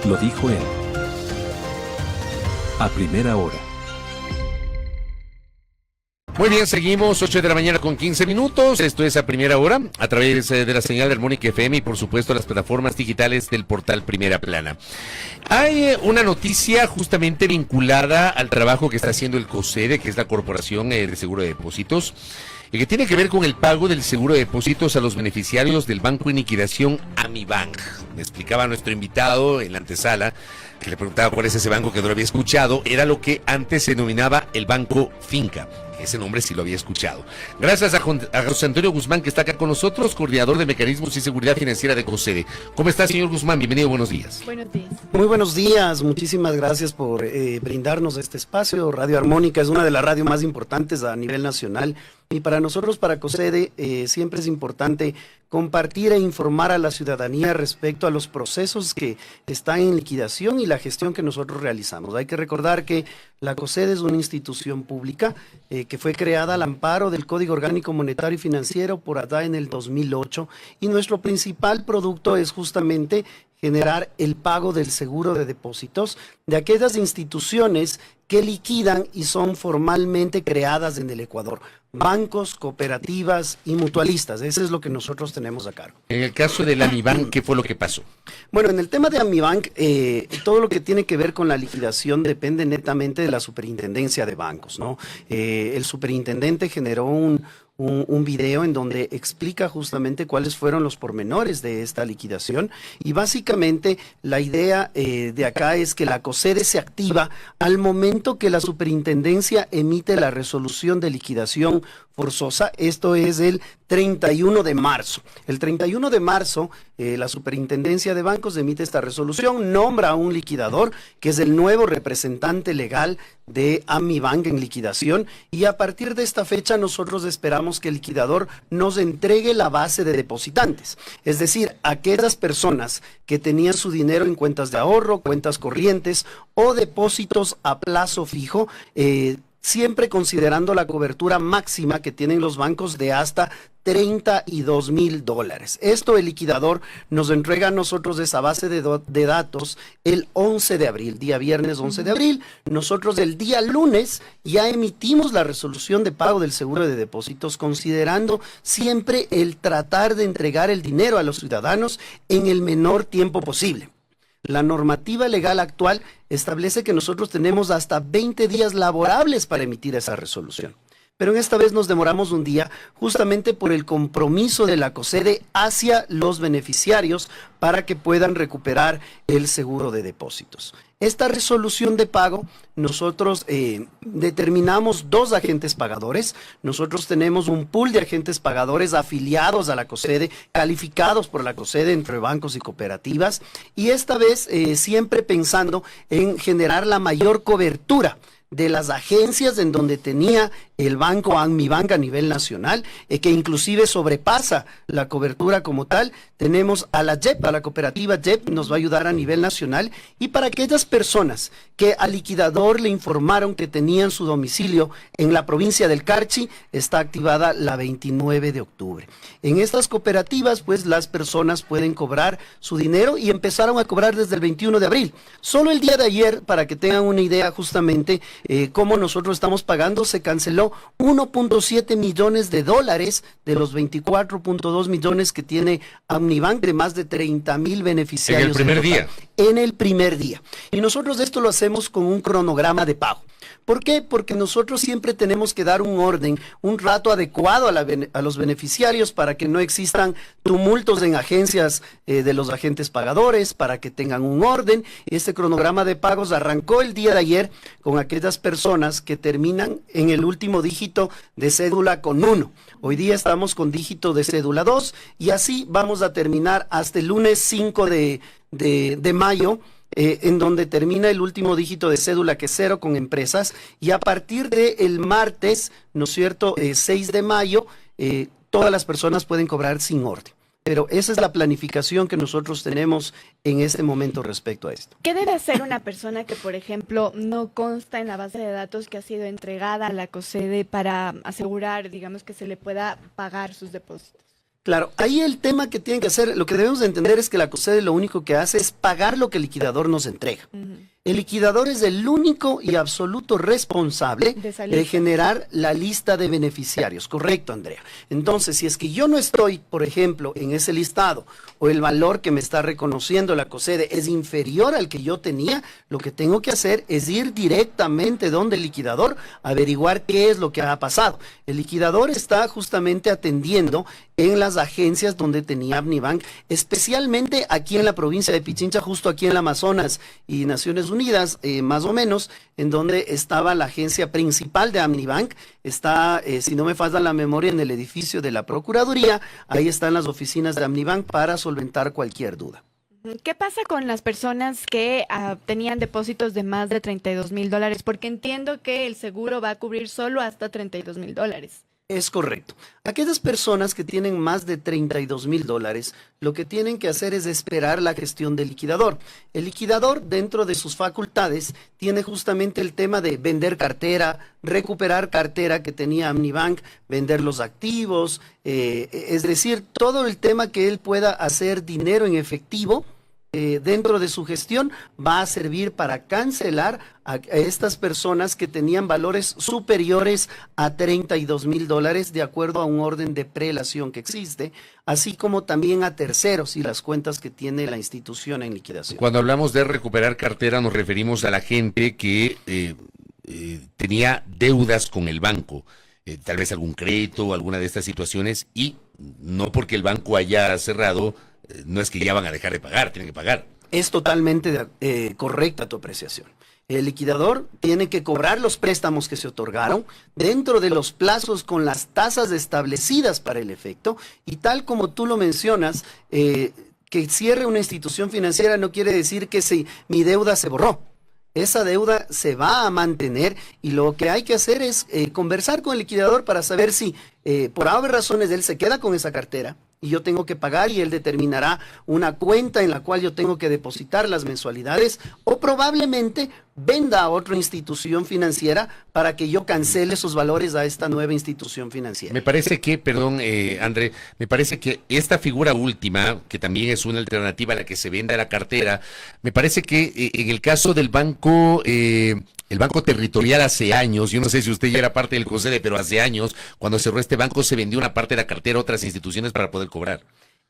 Lo dijo él. A primera hora. Muy bien, seguimos 8 de la mañana con 15 minutos. Esto es A Primera Hora, a través de la señal de Armónica FM y por supuesto las plataformas digitales del portal Primera Plana. Hay una noticia justamente vinculada al trabajo que está haciendo el COSEDE, que es la Corporación de Seguro de Depósitos, y que tiene que ver con el pago del seguro de depósitos a los beneficiarios del Banco en Liquidación Amibank. Me explicaba nuestro invitado en la antesala, que le preguntaba cuál es ese banco que no lo había escuchado. Era lo que antes se denominaba el Banco Finca. Ese nombre sí lo había escuchado. Gracias a José Antonio Guzmán, que está acá con nosotros, coordinador de Mecanismos y Seguridad Financiera de COSEDE. ¿Cómo está, señor Guzmán? Bienvenido, buenos días. Buenos días. Muy buenos días, muchísimas gracias por brindarnos este espacio. Radio Armónica es una de las radios más importantes a nivel nacional y para nosotros, para COSEDE, siempre es importante compartir e informar a la ciudadanía respecto a los procesos que están en liquidación y la gestión que nosotros realizamos. Hay que recordar que la COSEDE es una institución pública que fue creada al amparo del Código Orgánico Monetario y Financiero por allá en el 2008 y nuestro principal producto es justamente generar el pago del seguro de depósitos de aquellas instituciones que liquidan y son formalmente creadas en el Ecuador. Bancos, cooperativas y mutualistas. Eso es lo que nosotros tenemos a cargo. En el caso del Amibank, ¿qué fue lo que pasó? Bueno, en el tema de Amibank, todo lo que tiene que ver con la liquidación depende netamente de la superintendencia de bancos, ¿no? El superintendente generó un video en donde explica justamente cuáles fueron los pormenores de esta liquidación y básicamente la idea de acá es que la COSEDE se activa al momento que la superintendencia emite la resolución de liquidación forzosa. Esto es el 31 de marzo. El 31 de marzo la superintendencia de bancos emite esta resolución, nombra a un liquidador que es el nuevo representante legal de Amibank en liquidación y a partir de esta fecha nosotros esperamos que el liquidador nos entregue la base de depositantes, es decir, aquellas personas que tenían su dinero en cuentas de ahorro, cuentas corrientes o depósitos a plazo fijo, siempre considerando la cobertura máxima que tienen los bancos de hasta $32,000. Esto el liquidador nos entrega a nosotros esa base de datos el 11 de abril, día viernes 11 de abril. Nosotros el día lunes ya emitimos la resolución de pago del seguro de depósitos, considerando siempre el tratar de entregar el dinero a los ciudadanos en el menor tiempo posible. La normativa legal actual establece que nosotros tenemos hasta 20 días laborables para emitir esa resolución. Pero en esta vez nos demoramos un día justamente por el compromiso de la COSEDE hacia los beneficiarios para que puedan recuperar el seguro de depósitos. Esta resolución de pago, nosotros determinamos 2 agentes pagadores. Nosotros tenemos un pool de agentes pagadores afiliados a la COSEDE, calificados por la COSEDE entre bancos y cooperativas. Y esta vez siempre pensando en generar la mayor cobertura de las agencias en donde tenía el banco Amibank a nivel nacional, que inclusive sobrepasa la cobertura como tal. Tenemos a la JEP, a la cooperativa JEP, nos va a ayudar a nivel nacional, y para aquellas personas que al liquidador le informaron que tenían su domicilio en la provincia del Carchi, está activada la 29 de octubre. En estas cooperativas, pues las personas pueden cobrar su dinero y empezaron a cobrar desde el 21 de abril. Solo el día de ayer, para que tengan una idea justamente cómo nosotros estamos pagando, se canceló $1.7 millones de los 24.2 millones que tiene Amibank, de más de 30,000 beneficiarios. En el primer día. En el primer día. Y nosotros esto lo hacemos con un cronograma de pago. ¿Por qué? Porque nosotros siempre tenemos que dar un orden, un rato adecuado a los beneficiarios para que no existan tumultos en agencias de los agentes pagadores, para que tengan un orden. Este cronograma de pagos arrancó el día de ayer con aquellas personas que terminan en el último dígito de cédula con 1. Hoy día estamos con dígito de cédula 2 y así vamos a terminar hasta el lunes 5 de mayo, en donde termina el último dígito de cédula, que es 0 con empresas, y a partir del martes, ¿no es cierto?, 6 de mayo, todas las personas pueden cobrar sin orden. Pero esa es la planificación que nosotros tenemos en este momento respecto a esto. ¿Qué debe hacer una persona que, por ejemplo, no consta en la base de datos que ha sido entregada a la COSEDE para asegurar, digamos, que se le pueda pagar sus depósitos? Claro, ahí el tema que tienen que hacer, lo que debemos de entender es que la COSEDE lo único que hace es pagar lo que el liquidador nos entrega. El liquidador es el único y absoluto responsable de generar la lista de beneficiarios. Correcto, Andrea. Entonces, si es que yo no estoy, por ejemplo, en ese listado o el valor que me está reconociendo la COSEDE es inferior al que yo tenía, lo que tengo que hacer es ir directamente donde el liquidador, averiguar qué es lo que ha pasado. El liquidador está justamente atendiendo en las agencias donde tenía Amnibank, especialmente aquí en la provincia de Pichincha, justo aquí en el Amazonas y Naciones Unidas, más o menos, en donde estaba la agencia principal de Amnibank. Está, si no me falla la memoria, en el edificio de la Procuraduría. Ahí están las oficinas de Amnibank para solventar cualquier duda. ¿Qué pasa con las personas que tenían depósitos de más de $32,000? Porque entiendo que el seguro va a cubrir solo hasta $32,000. Es correcto. Aquellas personas que tienen más de $32,000, lo que tienen que hacer es esperar la gestión del liquidador. El liquidador, dentro de sus facultades, tiene justamente el tema de vender cartera, recuperar cartera que tenía Amnibank, vender los activos, es decir, todo el tema que él pueda hacer dinero en efectivo dentro de su gestión va a servir para cancelar a estas personas que tenían valores superiores a $32,000 de acuerdo a un orden de prelación que existe, así como también a terceros y las cuentas que tiene la institución en liquidación. Cuando hablamos de recuperar cartera nos referimos a la gente que tenía deudas con el banco, tal vez algún crédito o alguna de estas situaciones, y no porque el banco haya cerrado, no es que ya van a dejar de pagar, tienen que pagar. Es totalmente correcta tu apreciación. El liquidador tiene que cobrar los préstamos que se otorgaron dentro de los plazos con las tasas establecidas para el efecto, y tal como tú lo mencionas, que cierre una institución financiera no quiere decir que mi deuda se borró. Esa deuda se va a mantener, y lo que hay que hacer es conversar con el liquidador para saber si por haber razones él se queda con esa cartera y yo tengo que pagar, y él determinará una cuenta en la cual yo tengo que depositar las mensualidades, o probablemente venda a otra institución financiera para que yo cancele esos valores a esta nueva institución financiera. Me parece que, perdón, André, me parece que esta figura última, que también es una alternativa a la que se venda la cartera, me parece que en el caso del banco, el Banco Territorial hace años, yo no sé si usted ya era parte del COSEDE, pero hace años, cuando cerró este banco, se vendió una parte de la cartera a otras instituciones para poder cobrar.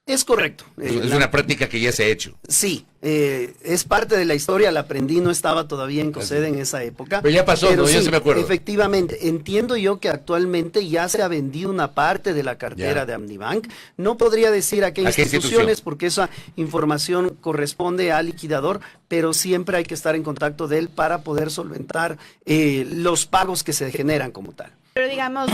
Es correcto. Es una práctica que ya se ha hecho. Sí, es parte de la historia, la aprendí, no estaba todavía en COSEDE en esa época. Pero ya pasó, pero ¿no? Sí, Ya se me acuerdo. efectivamente, entiendo yo que actualmente ya se ha vendido una parte de la cartera de Amnibank. No podría decir a qué instituciones, porque esa información corresponde al liquidador, pero siempre hay que estar en contacto de él para poder solventar los pagos que se generan como tal. Pero digamos,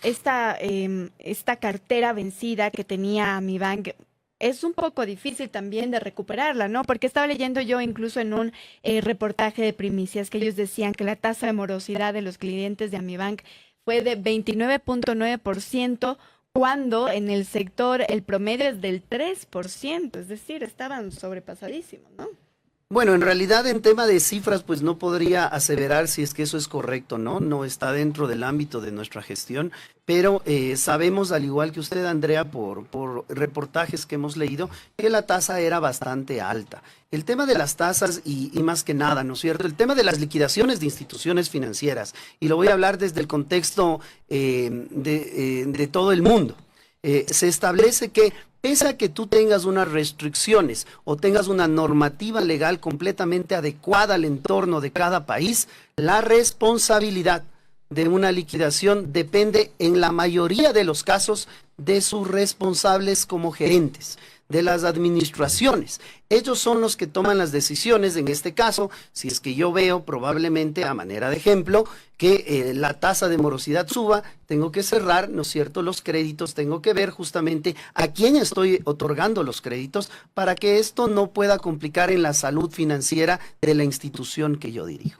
esta cartera vencida que tenía Amnibank es un poco difícil también de recuperarla, ¿no? Porque estaba leyendo yo incluso en un reportaje de Primicias que ellos decían que la tasa de morosidad de los clientes de Amnibank fue de 29.9%, cuando en el sector el promedio es del 3%, es decir, estaban sobrepasadísimos, ¿no? Bueno, en realidad en tema de cifras, pues no podría aseverar si es que eso es correcto, ¿no? No está dentro del ámbito de nuestra gestión, pero sabemos, al igual que usted, Andrea, por reportajes que hemos leído, que la tasa era bastante alta. El tema de las tasas y más que nada, ¿no es cierto? El tema de las liquidaciones de instituciones financieras, y lo voy a hablar desde el contexto de todo el mundo. Se establece que pese a que tú tengas unas restricciones o tengas una normativa legal completamente adecuada al entorno de cada país, la responsabilidad de una liquidación depende en la mayoría de los casos de sus responsables como gerentes, de las administraciones. Ellos son los que toman las decisiones. En este caso, si es que yo veo probablemente a manera de ejemplo que la tasa de morosidad suba, tengo que cerrar, ¿no es cierto?, los créditos, tengo que ver justamente a quién estoy otorgando los créditos para que esto no pueda complicar en la salud financiera de la institución que yo dirijo.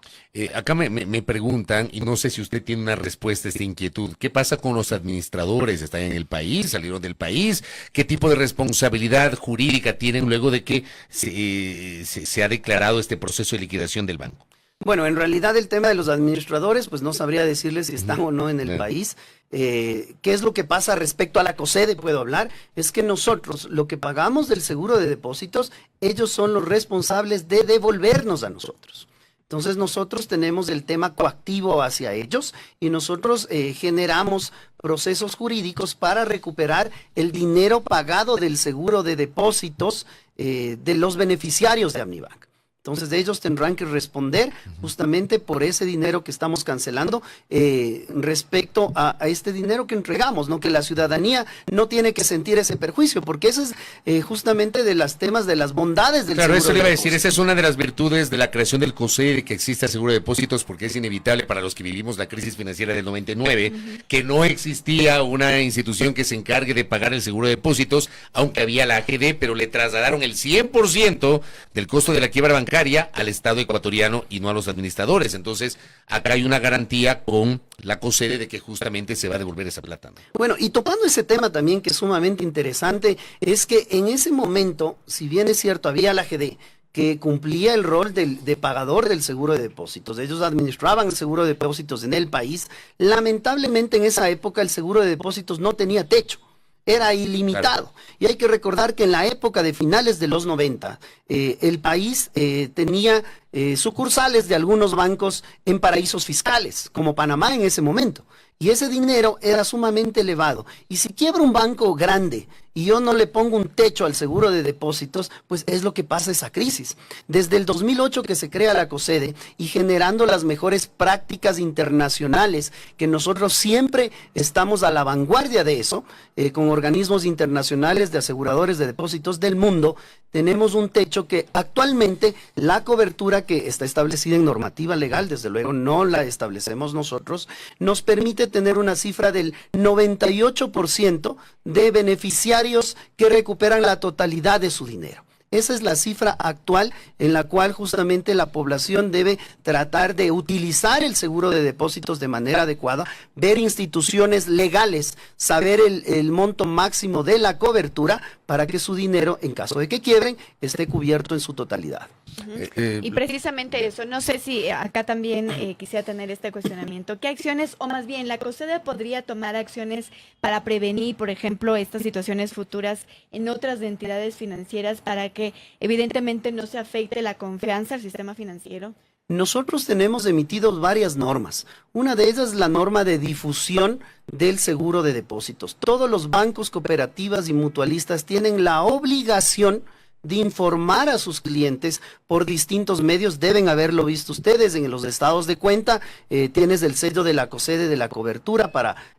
Acá me preguntan, y no sé si usted tiene una respuesta a esta inquietud, ¿qué pasa con los administradores? ¿Están en el país? ¿Salieron del país? ¿Qué tipo de responsabilidad jurídica tienen luego de que se ha declarado este proceso de liquidación del banco? Bueno, en realidad el tema de los administradores, pues no sabría decirles si están o no en el país. ¿Qué es lo que pasa respecto a la COSEDE? Puedo hablar. Es que nosotros, lo que pagamos del seguro de depósitos, ellos son los responsables de devolvernos a nosotros. Entonces nosotros tenemos el tema coactivo hacia ellos y nosotros generamos procesos jurídicos para recuperar el dinero pagado del seguro de depósitos de los beneficiarios de Amnibank. Entonces ellos tendrán que responder justamente por ese dinero que estamos cancelando respecto a este dinero que entregamos, ¿no? Que la ciudadanía no tiene que sentir ese perjuicio, porque eso es justamente de los temas de las bondades del seguro. Claro, eso le iba a decir, depósitos. esa es una de las virtudes de la creación del COSEDE, que exista seguro de depósitos, porque es inevitable para los que vivimos la crisis financiera del 99, que no existía una institución que se encargue de pagar el seguro de depósitos, aunque había la AGD, pero le trasladaron el 100% del costo de la quiebra bancaria al Estado ecuatoriano y no a los administradores. Entonces, acá hay una garantía con la COSEDE de que justamente se va a devolver esa plata, ¿no? Bueno, y topando ese tema también que es sumamente interesante, es que en ese momento, si bien es cierto, había la AGD que cumplía el rol de pagador del seguro de depósitos. Ellos administraban el seguro de depósitos en el país. Lamentablemente en esa época el seguro de depósitos no tenía techo. Era ilimitado. Claro. Y hay que recordar que en la época de finales de los 90, el país tenía sucursales de algunos bancos en paraísos fiscales, como Panamá en ese momento. Y ese dinero era sumamente elevado. Y si quiebra un banco grande y yo no le pongo un techo al seguro de depósitos, pues es lo que pasa esa crisis. Desde el 2008 que se crea la COSEDE y generando las mejores prácticas internacionales, que nosotros siempre estamos a la vanguardia de eso, con organismos internacionales de aseguradores de depósitos del mundo, tenemos un techo que actualmente la cobertura que está establecida en normativa legal, desde luego no la establecemos nosotros, nos permite tener una cifra del 98% de beneficiarios que recuperan la totalidad de su dinero. Esa es la cifra actual en la cual justamente la población debe tratar de utilizar el seguro de depósitos de manera adecuada, ver instituciones legales, saber el monto máximo de la cobertura para que su dinero, en caso de que quiebren, esté cubierto en su totalidad. Y precisamente eso, no sé si acá también quisiera tener este cuestionamiento. ¿Qué acciones, o más bien la COSEDE podría tomar acciones para prevenir, por ejemplo, estas situaciones futuras en otras entidades financieras para que evidentemente no se afecte la confianza al sistema financiero? Nosotros tenemos emitidos varias normas. Una de ellas es la norma de difusión del seguro de depósitos. Todos los bancos, cooperativas y mutualistas tienen la obligación de informar a sus clientes por distintos medios. Deben haberlo visto ustedes en los estados de cuenta. Tienes el sello de la COSEDE de la cobertura.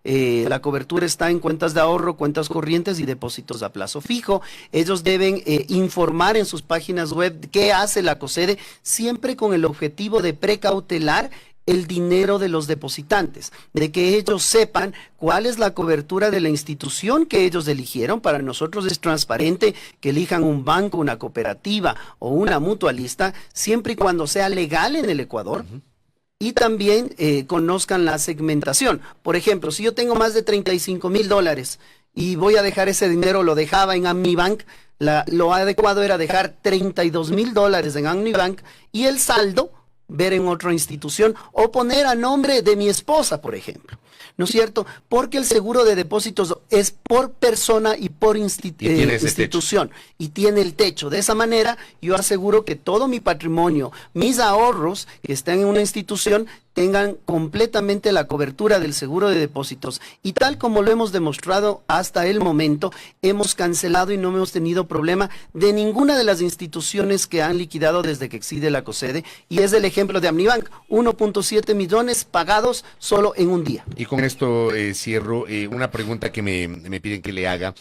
La cobertura está en cuentas de ahorro, cuentas corrientes y depósitos a plazo fijo. Ellos deben informar en sus páginas web qué hace la COSEDE, siempre con el objetivo de precautelar el dinero de los depositantes, de que ellos sepan cuál es la cobertura de la institución que ellos eligieron. Para nosotros es transparente que elijan un banco, una cooperativa o una mutualista, siempre y cuando sea legal en el Ecuador. Y también conozcan la segmentación. Por ejemplo, si yo tengo más de $35,000 y voy a dejar ese dinero, lo dejaba en Amnibank, lo adecuado era dejar $32,000 en Amnibank y el saldo ver en otra institución o poner a nombre de mi esposa, por ejemplo. ¿No es cierto? Porque el seguro de depósitos es por persona y por institución y tiene el techo. De esa manera yo aseguro que todo mi patrimonio, mis ahorros que están en una institución, tengan completamente la cobertura del seguro de depósitos. Y tal como lo hemos demostrado hasta el momento, hemos cancelado y no hemos tenido problema de ninguna de las instituciones que han liquidado desde que existe la COSEDE. Y es el ejemplo de Amnibank, 1.7 millones pagados solo en un día. Y con esto cierro una pregunta que me piden que le haga.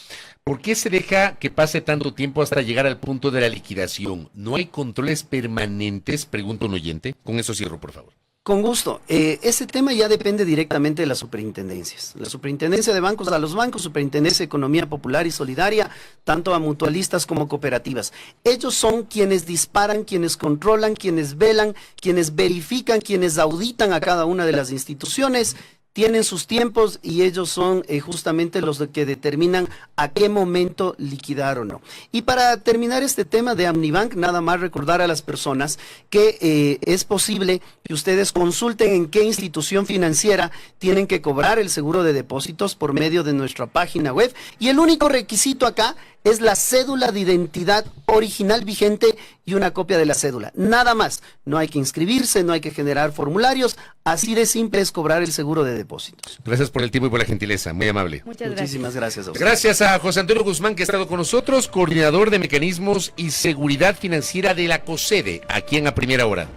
¿Por qué se deja que pase tanto tiempo hasta llegar al punto de la liquidación? ¿No hay controles permanentes? Pregunta un oyente. Con eso cierro, por favor. Con gusto. Ese tema ya depende directamente de las superintendencias. La superintendencia de bancos a los bancos, superintendencia de economía popular y solidaria, tanto a mutualistas como cooperativas. Ellos son quienes disparan, quienes controlan, quienes velan, quienes verifican, quienes auditan a cada una de las instituciones. tienen sus tiempos y ellos son justamente los que determinan a qué momento liquidar o no. Y para terminar este tema de Omnibank, nada más recordar a las personas que es posible que ustedes consulten en qué institución financiera tienen que cobrar el seguro de depósitos por medio de nuestra página web, y el único requisito acá es la cédula de identidad original vigente y una copia de la cédula. Nada más. No hay que inscribirse, no hay que generar formularios. Así de simple es cobrar el seguro de depósitos. Gracias por el tiempo y por la gentileza. Muy amable. Muchas gracias. Muchísimas gracias a usted. Gracias a José Antonio Guzmán, que ha estado con nosotros, coordinador de mecanismos y seguridad financiera de la COSEDE, aquí en A Primera Hora.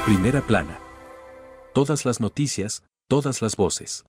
Primera plana. Todas las noticias, todas las voces.